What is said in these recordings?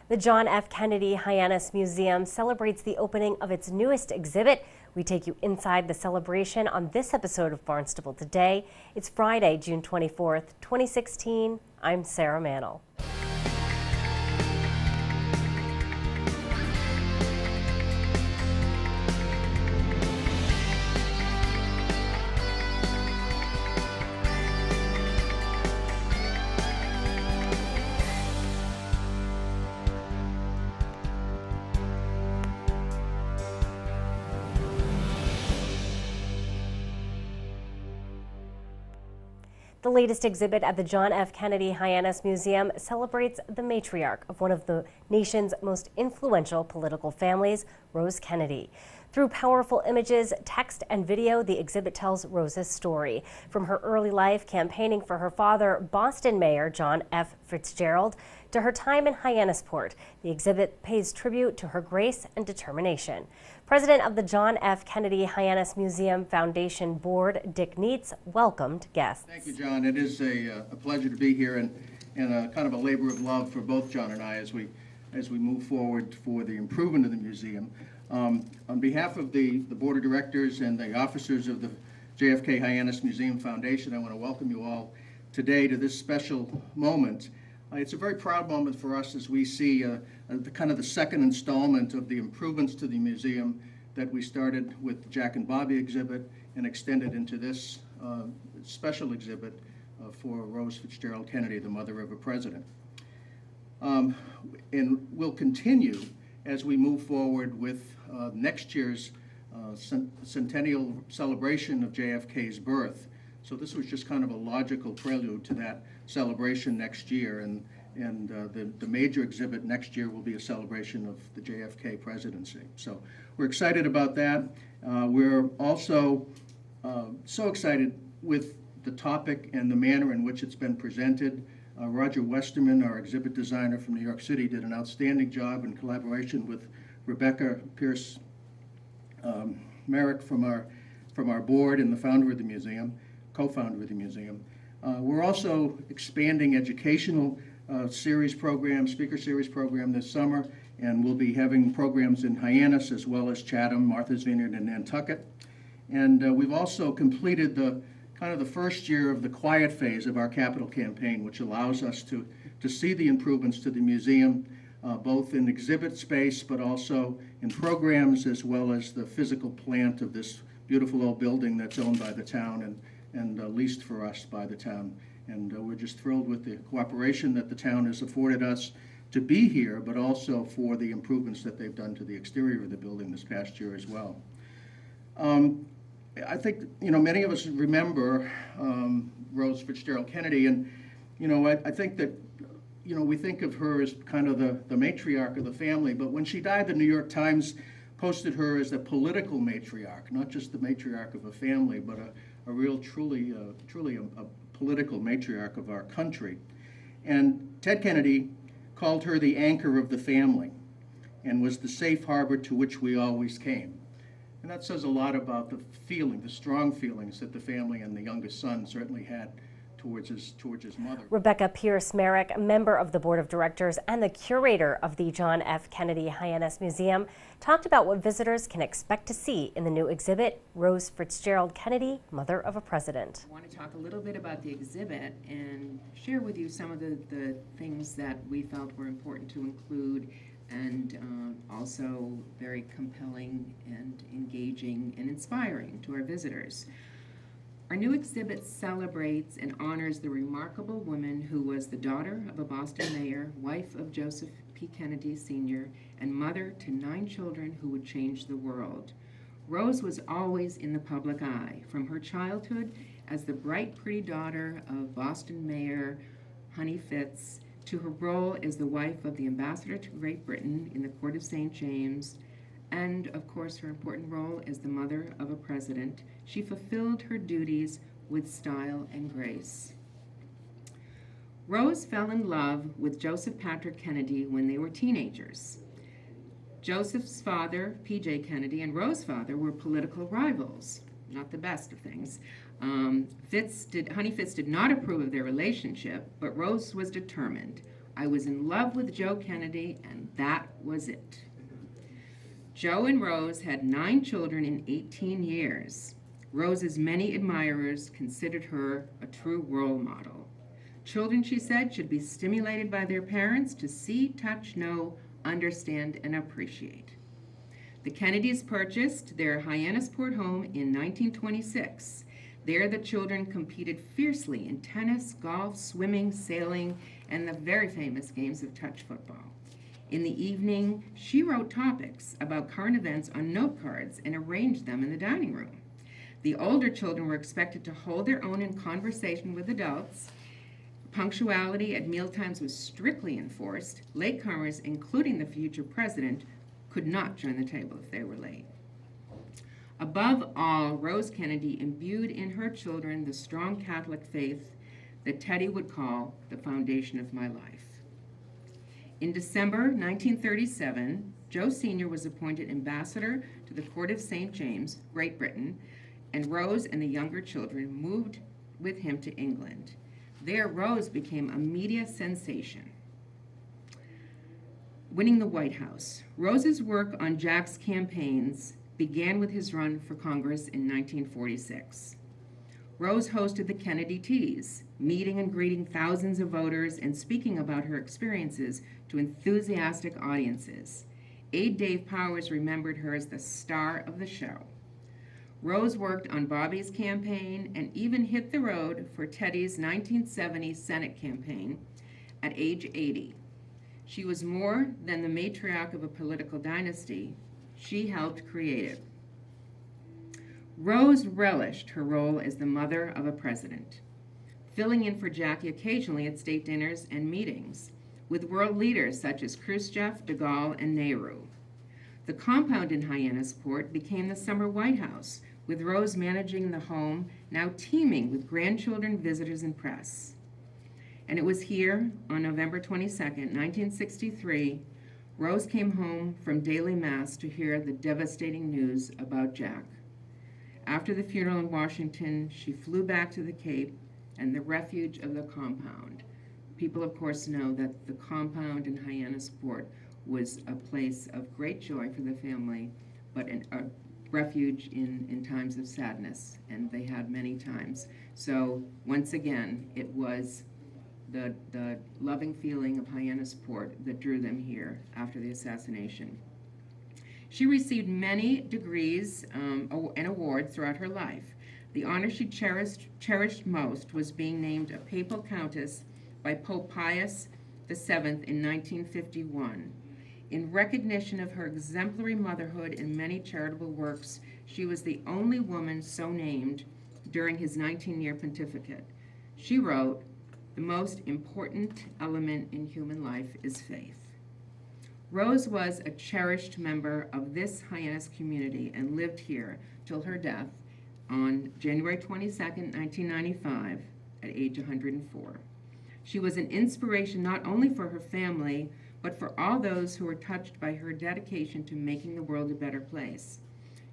The John F. Kennedy Hyannis Museum celebrates the opening of its newest exhibit. We take you inside the celebration on this episode of Barnstable Today. It's Friday, June 24th, 2016. I'm Sarah Mannel. The latest exhibit at the John F. Kennedy Hyannis Museum celebrates the matriarch of one of the nation's most influential political families, Rose Kennedy. Through powerful images, text, and video, the exhibit tells Rose's story. From her early life campaigning for her father, Boston Mayor John F. Fitzgerald, to her time in Hyannisport, the exhibit pays tribute to her grace and determination. President of the John F. Kennedy Hyannis Museum Foundation Board, Dick Neitz, welcomed guests. Thank you, John. It is a pleasure to be here and a kind of a labor of love for both John and I as we move forward for the improvement of the museum. On behalf of the Board of Directors and the officers of the JFK Hyannis Museum Foundation, I want to welcome you all today to this special moment. It's a very proud moment for us as we see the second installment of the improvements to the museum that we started with the Jack and Bobby exhibit and extended into this special exhibit for Rose Fitzgerald Kennedy, the mother of a president. And we'll continue as we move forward with next year's centennial celebration of JFK's birth. So this was just kind of a logical prelude to that celebration next year, and the major exhibit next year will be a celebration of the JFK presidency. So we're excited about that. We're also so excited with the topic and the manner in which it's been presented. Roger Westerman, our exhibit designer from New York City, did an outstanding job in collaboration with Rebecca Pierce Merrick from our board and the founder of the museum, co-founder of the museum. We're also expanding educational series program, speaker series program this summer, and we'll be having programs in Hyannis as well as Chatham, Martha's Vineyard, and Nantucket. And we've also completed the first year of the quiet phase of our capital campaign, which allows us to see the improvements to the museum, both in exhibit space, but also in programs, as well as the physical plant of this beautiful old building that's owned by the town and leased for us by the town. And we're just thrilled with the cooperation that the town has afforded us to be here, but also for the improvements that they've done to the exterior of the building this past year as well. I think, many of us remember Rose Fitzgerald Kennedy, and, I think that, we think of her as kind of the matriarch of the family, but when she died, the New York Times posted her as a political matriarch, not just the matriarch of a family, but a real, truly a political matriarch of our country. And Ted Kennedy called her the anchor of the family and was the safe harbor to which we always came. And that says a lot about the strong feelings that the family and the youngest son certainly had towards his mother. Rebecca Pierce Merrick, member of the Board of Directors and the curator of the John F. Kennedy Hyannis Museum, talked about what visitors can expect to see in the new exhibit, Rose Fitzgerald Kennedy, Mother of a President. I want to talk a little bit about the exhibit and share with you some of the things that we felt were important to include, and also very compelling and engaging and inspiring to our visitors. Our new exhibit celebrates and honors the remarkable woman who was the daughter of a Boston mayor, wife of Joseph P. Kennedy Sr., and mother to 9 children who would change the world. Rose was always in the public eye, from her childhood as the bright, pretty daughter of Boston Mayor Honey Fitz, to her role as the wife of the ambassador to Great Britain in the Court of St. James, and of course her important role as the mother of a president. She fulfilled her duties with style and grace. Rose fell in love with Joseph Patrick Kennedy when they were teenagers. Joseph's father, P.J. Kennedy, and Rose's father were political rivals. Not the best of things. Honey Fitz did not approve of their relationship, but Rose was determined. I was in love with Joe Kennedy, and that was it. Joe and Rose had 9 children in 18 years. Rose's many admirers considered her a true role model. Children, she said, should be stimulated by their parents to see, touch, know, understand, and appreciate. The Kennedys purchased their Hyannisport home in 1926. There, the children competed fiercely in tennis, golf, swimming, sailing, and the very famous games of touch football. In the evening, she wrote topics about current events on note cards and arranged them in the dining room. The older children were expected to hold their own in conversation with adults. Punctuality at mealtimes was strictly enforced. Latecomers, including the future president, could not join the table if they were late. Above all, Rose Kennedy imbued in her children the strong Catholic faith that Teddy would call the foundation of my life. In December 1937, Joe Sr. was appointed ambassador to the Court of St. James, Great Britain, and Rose and the younger children moved with him to England. There, Rose became a media sensation, winning the White House. Rose's work on Jack's campaigns began with his run for Congress in 1946. Rose hosted the Kennedy Teas, meeting and greeting thousands of voters and speaking about her experiences to enthusiastic audiences. Aide Dave Powers remembered her as the star of the show. Rose worked on Bobby's campaign and even hit the road for Teddy's 1970 Senate campaign at age 80. She was more than the matriarch of a political dynasty. She helped create it. Rose relished her role as the mother of a president, filling in for Jackie occasionally at state dinners and meetings with world leaders such as Khrushchev, de Gaulle, and Nehru. The compound in Hyannisport became the summer White House, with Rose managing the home, now teeming with grandchildren, visitors, and press. And it was here, on November 22nd, 1963, Rose came home from daily mass to hear the devastating news about Jack. After the funeral in Washington, she flew back to the Cape and the refuge of the compound. People, of course, know that the compound in Hyannisport was a place of great joy for the family, but a refuge in times of sadness, and they had many times. So once again, it was the loving feeling of Hyannisport that drew them here after the assassination. She received many degrees and awards throughout her life. The honor she cherished most was being named a papal countess by Pope Pius VII in 1951. In recognition of her exemplary motherhood and many charitable works, she was the only woman so named during his 19-year pontificate. She wrote, "The most important element in human life is faith." Rose was a cherished member of this Hyannis community and lived here till her death on January 22nd, 1995, at age 104. She was an inspiration not only for her family, but for all those who were touched by her dedication to making the world a better place.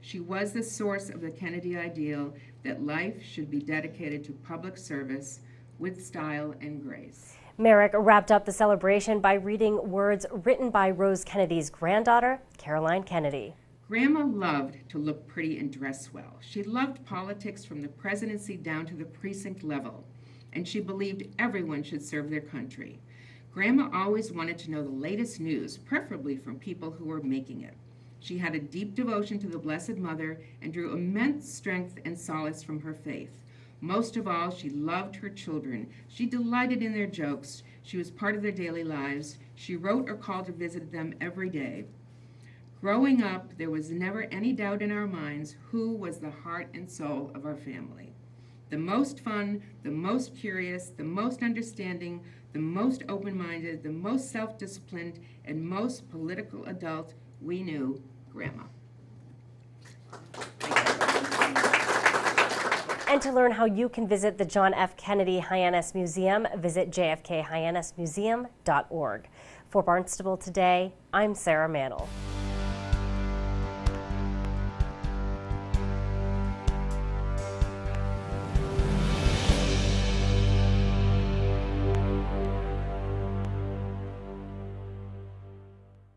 She was the source of the Kennedy ideal that life should be dedicated to public service with style and grace. Merrick wrapped up the celebration by reading words written by Rose Kennedy's granddaughter, Caroline Kennedy. Grandma loved to look pretty and dress well. She loved politics from the presidency down to the precinct level, and she believed everyone should serve their country. Grandma always wanted to know the latest news, preferably from people who were making it. She had a deep devotion to the Blessed Mother and drew immense strength and solace from her faith. Most of all, she loved her children. She delighted in their jokes. She was part of their daily lives. She wrote or called to visit them every day. Growing up, there was never any doubt in our minds who was the heart and soul of our family. The most fun, the most curious, the most understanding, the most open-minded, the most self-disciplined, and most political adult we knew, Grandma. And to learn how you can visit the John F. Kennedy Hyannis Museum, visit jfkhyannismuseum.org. For Barnstable Today, I'm Sarah Mantle.